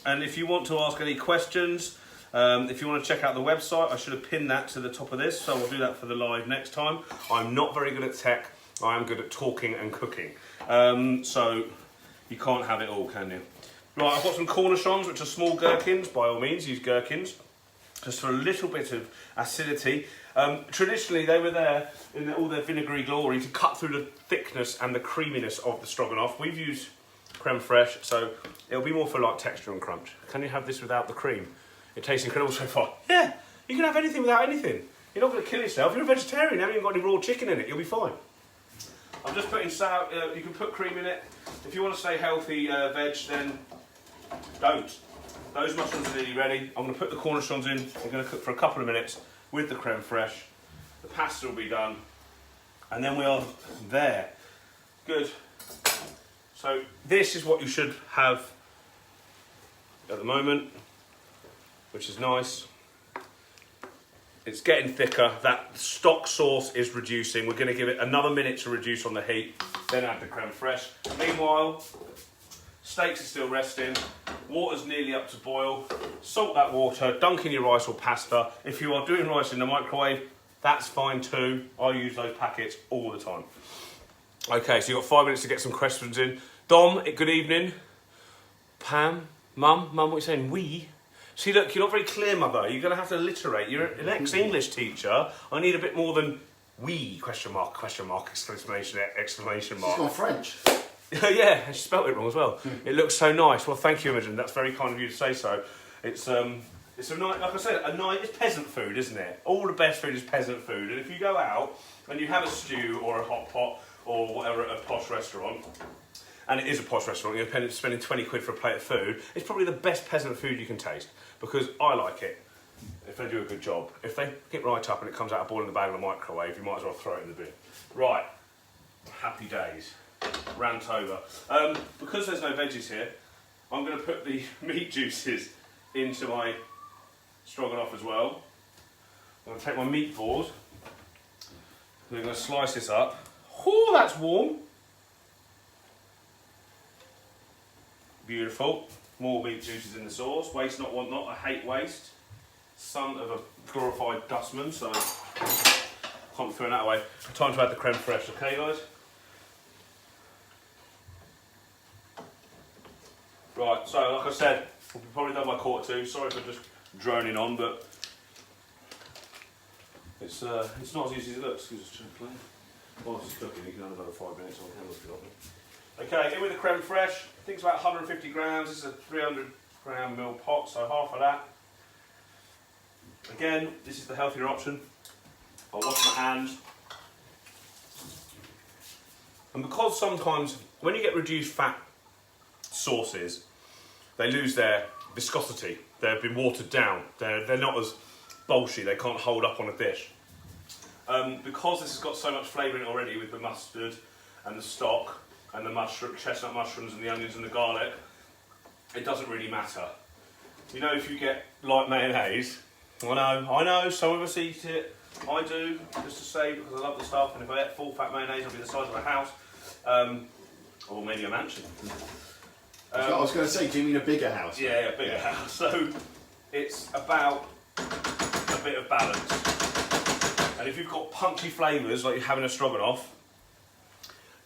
Speaker 1: and if you want to ask any questions, if you want to check out the website, I should have pinned that to the top of this, so we'll do that for the live next time. I'm not very good at tech. I am good at talking and cooking, so you can't have it all, can you? Right, I've got some cornichons, which are small gherkins. By all means, use gherkins, just for a little bit of acidity. Traditionally, they were there in all their vinegary glory to cut through the thickness and the creaminess of the stroganoff. We've used crème fraîche, so it'll be more for like texture and crunch. Can you have this without the cream? It tastes incredible so far. Yeah, you can have anything without anything. You're not going to kill yourself. You're a vegetarian, haven't you? Got any raw chicken in it, you'll be fine. I'm just putting you can put cream in it. If you want to stay healthy veg, then don't. Those mushrooms are nearly ready. I'm going to put the cornichons in. I'm going to cook for a couple of minutes with the crème fraîche. The pasta will be done. And then we are there. Good. So this is what you should have at the moment, which is nice. It's getting thicker. That stock sauce is reducing. We're going to give it another minute to reduce on the heat, then add the crème fraîche. Meanwhile, steaks are still resting. Water's nearly up to boil. Salt that water, dunk in your rice or pasta. If you are doing rice in the microwave, that's fine too. I use those packets all the time. Okay, so you've got 5 minutes to get some questions in. Dom, good evening. Pam, Mum, what are you saying? We? See, look, you're not very clear, Mother. You're going to have to alliterate. You're an ex-English teacher. I need a bit more than we, question mark, exclamation mark.
Speaker 2: She's gone French.
Speaker 1: Yeah, and she spelt it wrong as well. It looks so nice. Well, thank you, Imogen. That's very kind of you to say so. It's a nice, like I said, it's peasant food, isn't it? All the best food is peasant food. And if you go out and you have a stew or a hot pot or whatever at a posh restaurant, and it is a posh restaurant, you're spending 20 quid for a plate of food, it's probably the best peasant food you can taste, because I like it if they do a good job. If they get right up and it comes out of boiling the bag in the microwave, you might as well throw it in the bin. Right, happy days. Rant over. Because there's no veggies here, I'm going to put the meat juices into my stroganoff as well. I'm going to take my meat board. We're going to slice this up. Oh, that's warm. Beautiful. More meat juices in the sauce. Waste not, want not. I hate waste. Son of a glorified dustman, so can't be throwing that away. Time to add the crème fraîche, okay, guys? Right, so like I said, we'll be probably done by 1:45. Sorry for just droning on, but it's not as easy as it looks. Excuse us, while this is cooking, you can have another 5 minutes on camera if you like. Okay, in with the crème fraîche. I think it's about 150 grams. This is a 300 gram mil pot, so half of that. Again, this is the healthier option. I'll wash my hands. And because sometimes when you get reduced fat sauces, they lose their viscosity. They've been watered down. They're not as bolshy. They can't hold up on a dish. Because this has got so much flavour in it already with the mustard and the stock and the chestnut mushrooms and the onions and the garlic, it doesn't really matter. You know, if you get light mayonnaise, I know, some of us eat it. I do, just to say, because I love the stuff, and if I ate full fat mayonnaise, it'll be the size of a house, or maybe a mansion.
Speaker 2: I was going to say, do you mean a bigger house?
Speaker 1: Yeah, a bigger house. So it's about a bit of balance. And if you've got punchy flavours like you're having a stroganoff,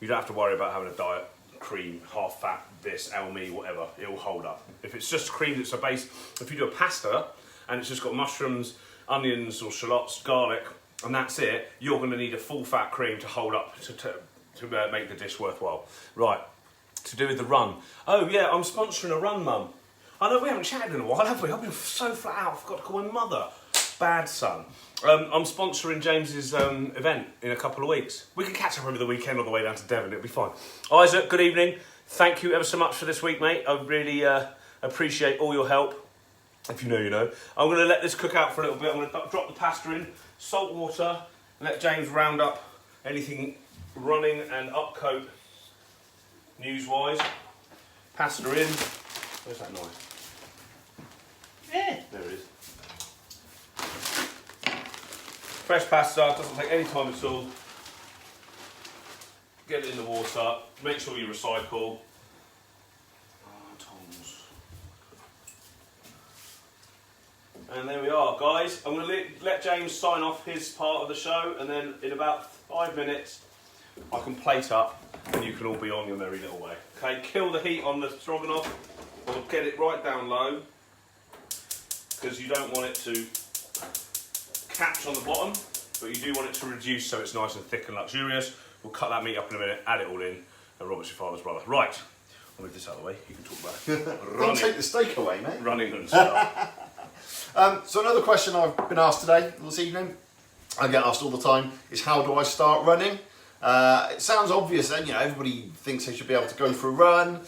Speaker 1: you don't have to worry about having a diet cream, half fat, this, elmi, whatever. It will hold up. If it's just cream that's a base, if you do a pasta and it's just got mushrooms, onions or shallots, garlic, and that's it, you're going to need a full fat cream to hold up to make the dish worthwhile. Right, to do with the run. Oh yeah, I'm sponsoring a run, Mum. I know we haven't chatted in a while, have we? I've been so flat out, I forgot to call my mother. Bad son. I'm sponsoring James's event in a couple of weeks. We can catch up over the weekend on the way down to Devon, it'll be fine. Isaac, good evening. Thank you ever so much for this week, mate. I really appreciate all your help. If you know, you know. I'm going to let this cook out for a little bit. I'm going to drop the pasta in, salt water, and let James round up anything running and Upcote news-wise. Pasta in. Where's that knife? Yeah, there it is. Fresh pasta, doesn't take any time at all. Get it in the water, make sure you recycle. Tongs. And there we are, guys. I'm going to let James sign off his part of the show, and then in about 5 minutes, I can plate up and you can all be on your merry little way. Okay, kill the heat on the stroganoff, or get it right down low, because you don't want it to catch on the bottom, but you do want it to reduce so it's nice and thick and luxurious. We'll cut that meat up in a minute, add it all in, and Robert's your father's brother. Right, I'll move this out of the way, you can talk about it.
Speaker 2: Don't take the steak away, mate.
Speaker 1: Running and stuff.
Speaker 2: So another question I've been asked today, this evening, I get asked all the time, is how do I start running? It sounds obvious then, you know, everybody thinks they should be able to go for a run.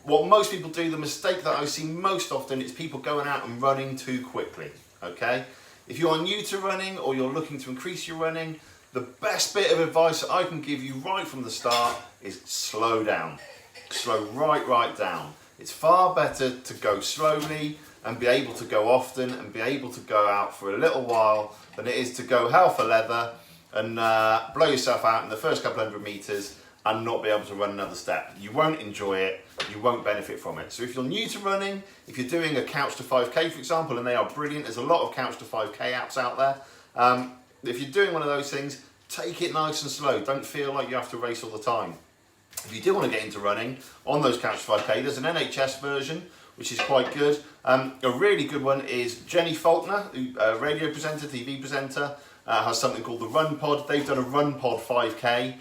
Speaker 2: What most people do, the mistake that I see most often is people going out and running too quickly, okay? If you are new to running or you're looking to increase your running, the best bit of advice that I can give you right from the start is slow down. Slow right down. It's far better to go slowly and be able to go often and be able to go out for a little while than it is to go hell for leather and blow yourself out in the first couple 100 metres and not be able to run another step. You won't enjoy it, you won't benefit from it. So if you're new to running, if you're doing a couch to 5k for example, and they are brilliant, there's a lot of couch to 5k apps out there. If you're doing one of those things, take it nice and slow. Don't feel like you have to race all the time. If you do want to get into running, on those couch to 5k, there's an NHS version, which is quite good. A really good one is Jenny Faulkner, a radio presenter, TV presenter, has something called the Run Pod. They've done a Run Pod 5k.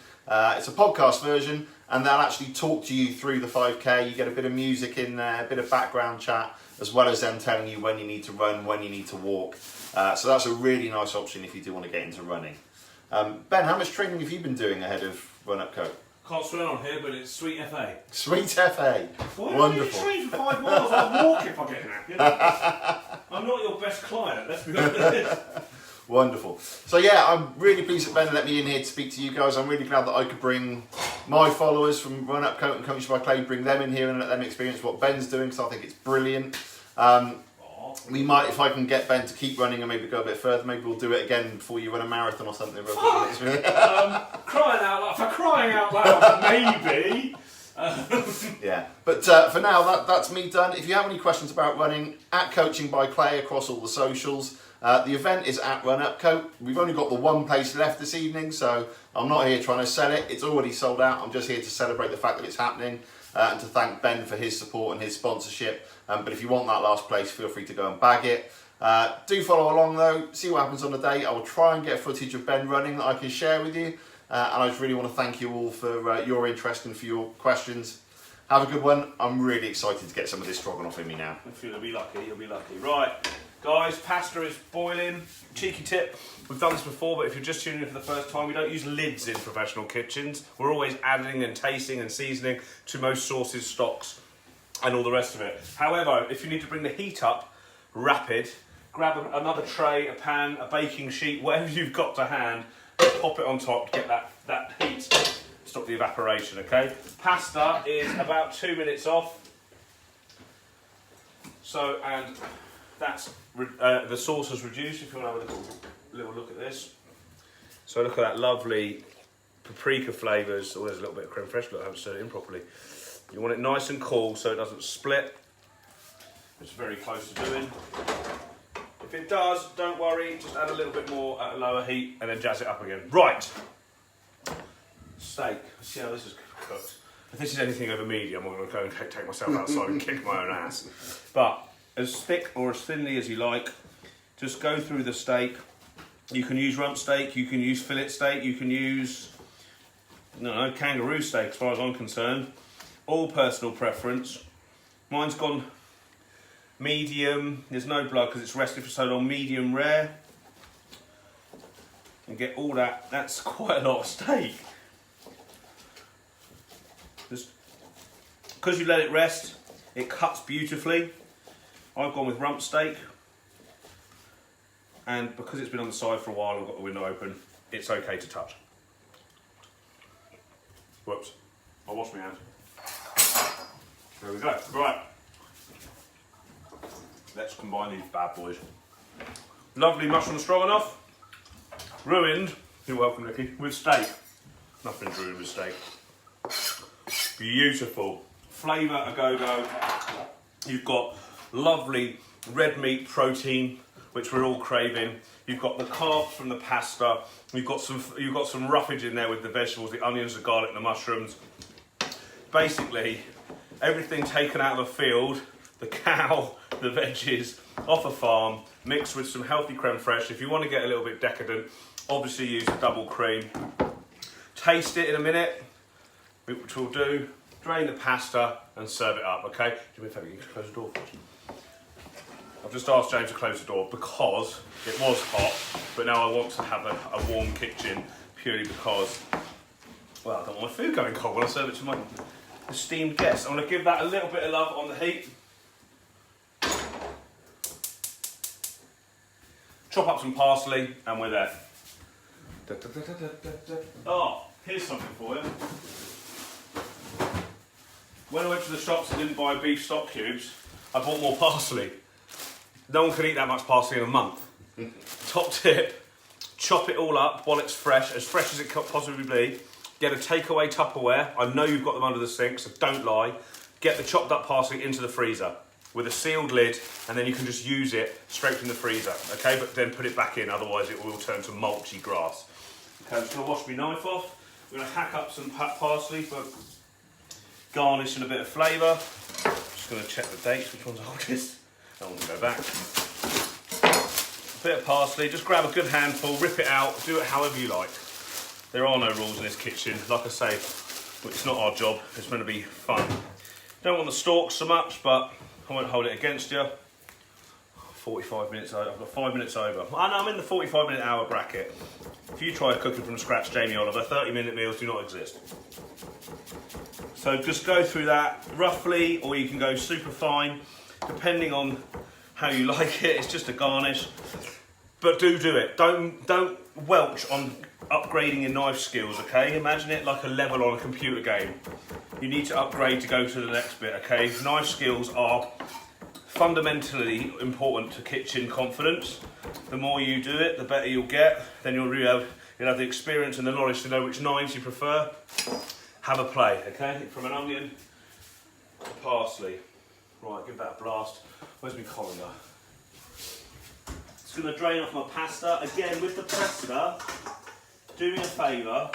Speaker 2: It's a podcast version, and they'll actually talk to you through the 5k. You get a bit of music in there, a bit of background chat, as well as them telling you when you need to run, when you need to walk. So that's a really nice option if you do want to get into running. Ben, how much training have you been doing ahead of Run Upcote?
Speaker 1: Can't swear on here, but it's Sweet FA.
Speaker 2: Sweet FA.
Speaker 1: Why
Speaker 2: wonderful.
Speaker 1: Why do you train for 5 miles? I'll walk if I get happy. I'm not your best client, let's be honest.
Speaker 2: Wonderful. So yeah, I'm really pleased that Ben let me in here to speak to you guys. I'm really glad that I could bring my followers from Run Upcote and Coached by Clay, bring them in here and let them experience what Ben's doing, because I think it's brilliant. We might, if I can get Ben to keep running and maybe go a bit further, maybe we'll do it again before you run a marathon or something.
Speaker 1: Crying out loud, for crying out loud, maybe.
Speaker 2: Yeah, but for now, that's me done. If you have any questions about running, at Coaching by Clay across all the socials. The event is at Run Upcote. We've only got the one place left this evening, so I'm not here trying to sell it. It's already sold out. I'm just here to celebrate the fact that it's happening and to thank Ben for his support and his sponsorship. But if you want that last place, feel free to go and bag it. Do follow along though, see what happens on the day. I will try and get footage of Ben running that I can share with you. And I just really want to thank you all for your interest and for your questions. Have a good one. I'm really excited to get some of this stroganoff in me now.
Speaker 1: If you'll be lucky, you'll be lucky. Right, guys, pasta is boiling. Cheeky tip, we've done this before, but if you're just tuning in for the first time, we don't use lids in professional kitchens. We're always adding and tasting and seasoning to most sauces, stocks, and all the rest of it. However, if you need to bring the heat up rapid, grab another tray, a pan, a baking sheet, whatever you've got to hand, pop it on top to get that heat, stop the evaporation, okay? Pasta is about 2 minutes off. So, and that's, the sauce has reduced, if you want to have a little look at this. So look at that lovely paprika flavours. Oh, there's a little bit of crème fraîche, but I haven't stirred it in properly. You want it nice and cool so it doesn't split. It's very close to doing. If it does, don't worry, just add a little bit more at a lower heat and then jazz it up again. Right, steak, let's see how this is cooked. If this is anything over medium, I'm going to go and take myself outside and kick my own ass. But as thick or as thinly as you like, just go through the steak. You can use rump steak, you can use fillet steak, you can use, no, kangaroo steak as far as I'm concerned. All personal preference. Mine's gone medium, there's no blood because it's rested for so long, medium rare. And get all that, that's quite a lot of steak. Just, because you let it rest, it cuts beautifully. I've gone with rump steak. And because it's been on the side for a while, I've got the window open, it's okay to touch. Whoops, I washed my hands. There we go, right. Let's combine these bad boys. Lovely mushroom stroganoff, ruined, you're welcome Nicky, with steak. Nothing's ruined with steak. Beautiful, flavour a go-go. You've got lovely red meat protein, which we're all craving. You've got the carbs from the pasta. You've got some roughage in there with the vegetables, the onions, the garlic, the mushrooms. Basically, everything taken out of a field, the cow, the veggies, off a farm, mixed with some healthy crème fraîche. If you want to get a little bit decadent, obviously use a double cream. Taste it in a minute, which we'll do. Drain the pasta and serve it up, okay? Do me a favour, you can close the door first. I've just asked James to close the door because it was hot, but now I want to have a warm kitchen purely because, well, I don't want my food going cold when I serve it to my esteemed guests. I'm going to give that a little bit of love on the heat. Chop up some parsley and we're there. Oh, here's something for you. When I went to the shops and didn't buy beef stock cubes, I bought more parsley. No one can eat that much parsley in a month. Top tip, chop it all up while it's fresh as it can possibly be. Get a takeaway Tupperware. I know you've got them under the sink, so don't lie. Get the chopped up parsley into the freezer with a sealed lid, and then you can just use it straight from the freezer, okay? But then put it back in, otherwise it will turn to mulchy grass. Okay, I'm just gonna wash my knife off. We're gonna hack up some parsley for garnish and a bit of flavour. Just gonna check the dates, which one's oldest. I don't want to go back. A bit of parsley, just grab a good handful, rip it out, do it however you like. There are no rules in this kitchen. Like I say, it's not our job, it's meant to be fun. Don't want the stalks so much, but I won't hold it against you. 45 minutes over, I've got 5 minutes over. I'm in the 45-minute hour bracket. If you try cooking from scratch, Jamie Oliver, 30-minute meals do not exist. So just go through that roughly, or you can go super fine, depending on how you like it. It's just a garnish. But do it. Don't welch on upgrading your knife skills, okay? Imagine it like a level on a computer game. You need to upgrade to go to the next bit, okay? Knife skills are fundamentally important to kitchen confidence. The more you do it, the better you'll get. Then you'll have the experience and the knowledge to know which knives you prefer. Have a play, okay? From an onion to parsley. Right, give that a blast. Where's my colander? Just going to drain off my pasta. Again, with the pasta, do me a favour.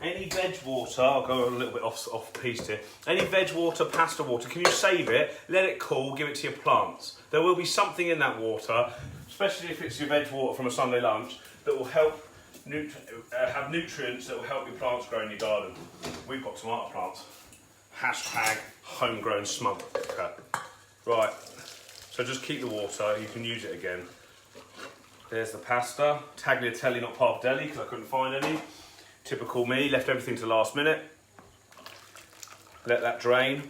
Speaker 1: Any veg water, I'll go a little bit off piste here. Any veg water, pasta water, can you save it, let it cool, give it to your plants. There will be something in that water, especially if it's your veg water from a Sunday lunch, that will help have nutrients that will help your plants grow in your garden. We've got tomato plants. Hashtag homegrown smoker. Right, so just keep the water, you can use it again. There's the pasta. Tagliatelle, not pappardelle, because I couldn't find any. Typical me, left everything to last minute. Let that drain.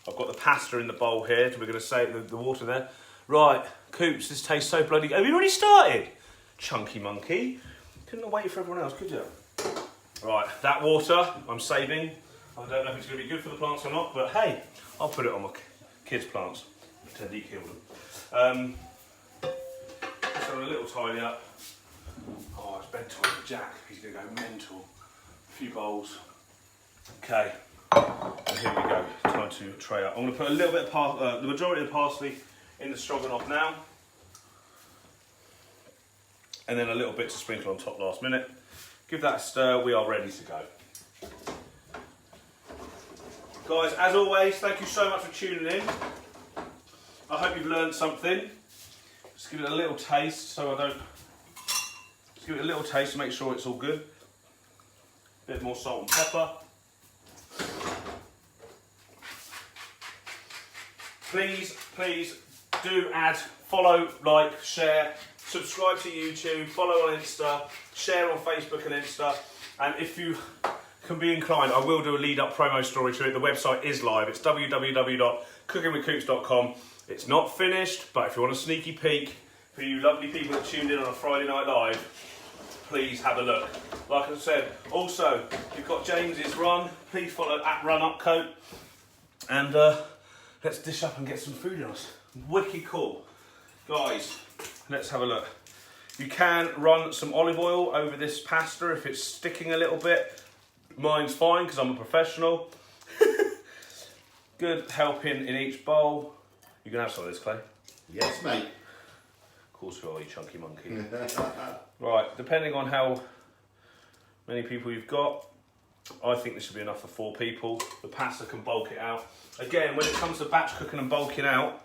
Speaker 1: I've got the pasta in the bowl here, we're going to save the water there. Right, Coops, this tastes so bloody good. Have you already started? Chunky monkey. Couldn't have waited for everyone else, could you? Right, that water I'm saving. I don't know if it's going to be good for the plants or not, but hey, I'll put it on my kids' plants. Pretend he killed them. Just have a little tidy up. Oh, it's bedtime for Jack. He's going to go mental. A few bowls. Okay, and here we go. Time to tray up. I'm going to put a little bit of the majority of the parsley in the stroganoff now. and then a little bit to sprinkle on top last minute. Give that a stir, we are ready to go. Guys, as always, thank you so much for tuning in. I hope you've learned something. Just give it a little taste so I don't... Just give it a little taste to make sure it's all good. A bit more salt and pepper. Please do add, follow, like, share, subscribe to YouTube, follow on Insta, share on Facebook and Insta, and if you can be inclined, I will do a lead-up promo story to it. The website is live. It's www.cookingwithcooks.com. It's not finished, but if you want a sneaky peek for you lovely people that tuned in on a Friday Night Live, please have a look. Like I said, also, you've got James's run. Please follow at Run Upcote, and let's dish up and get some food in us. Wicked cool. Guys, let's have a look. You can run some olive oil over this pasta if it's sticking a little bit. Mine's fine because I'm a professional. Good helping in each bowl. You can have some of this, Clay.
Speaker 2: Yes, mate.
Speaker 1: Of course we are, you chunky monkey. Right, depending on how many people you've got, I think this should be enough for 4 people. The pasta can bulk it out. Again, when it comes to batch cooking and bulking out,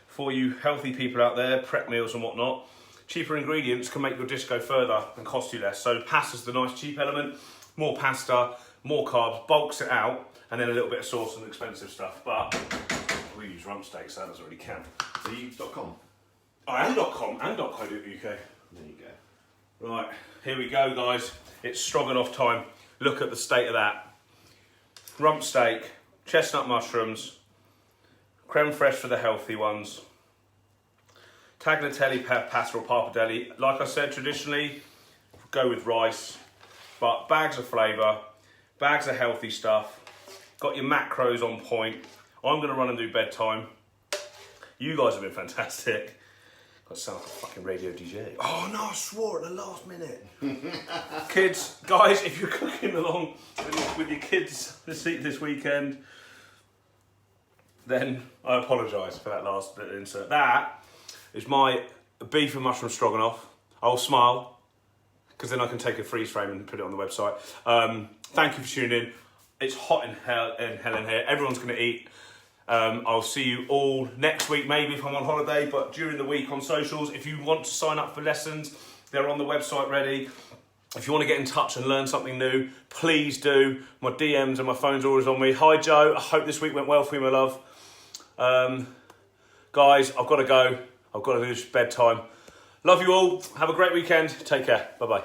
Speaker 1: for you healthy people out there, prep meals and whatnot, cheaper ingredients can make your dish go further and cost you less. So pasta's the nice cheap element. More pasta, more carbs, bulks it out, and then a little bit of sauce and expensive stuff. But we use rump steaks, so that doesn't really count.
Speaker 2: So you.com?
Speaker 1: Oh, and .com and .co.uk.
Speaker 2: There you go.
Speaker 1: Right, here we go, guys. It's Stroganoff time. Look at the state of that. Rump steak, chestnut mushrooms, crème fraîche for the healthy ones, tagliatelle pasta or pappardelle. Like I said, traditionally, go with rice, but bags of flavour, bags of healthy stuff, got your macros on point. I'm going to run and do bedtime. You guys have been fantastic. Got to sound like a fucking radio DJ. Oh no, I swore at the last minute. Kids, guys, if you're cooking along with your kids this weekend, then I apologise for that last bit of insert. That is my beef and mushroom stroganoff. I'll smile, because then I can take a freeze frame and put it on the website. Thank you for tuning in. It's hot in hell in here. Everyone's going to eat. I'll see you all next week, maybe if I'm on holiday, but during the week on socials. If you want to sign up for lessons, they're on the website ready. If you want to get in touch and learn something new, please do. My DMs and my phone's always on me. Hi Joe, I hope this week went well for you, my love. Guys, I've got to go. I've got to do this bedtime. Love you all. Have a great weekend. Take care. Bye-bye.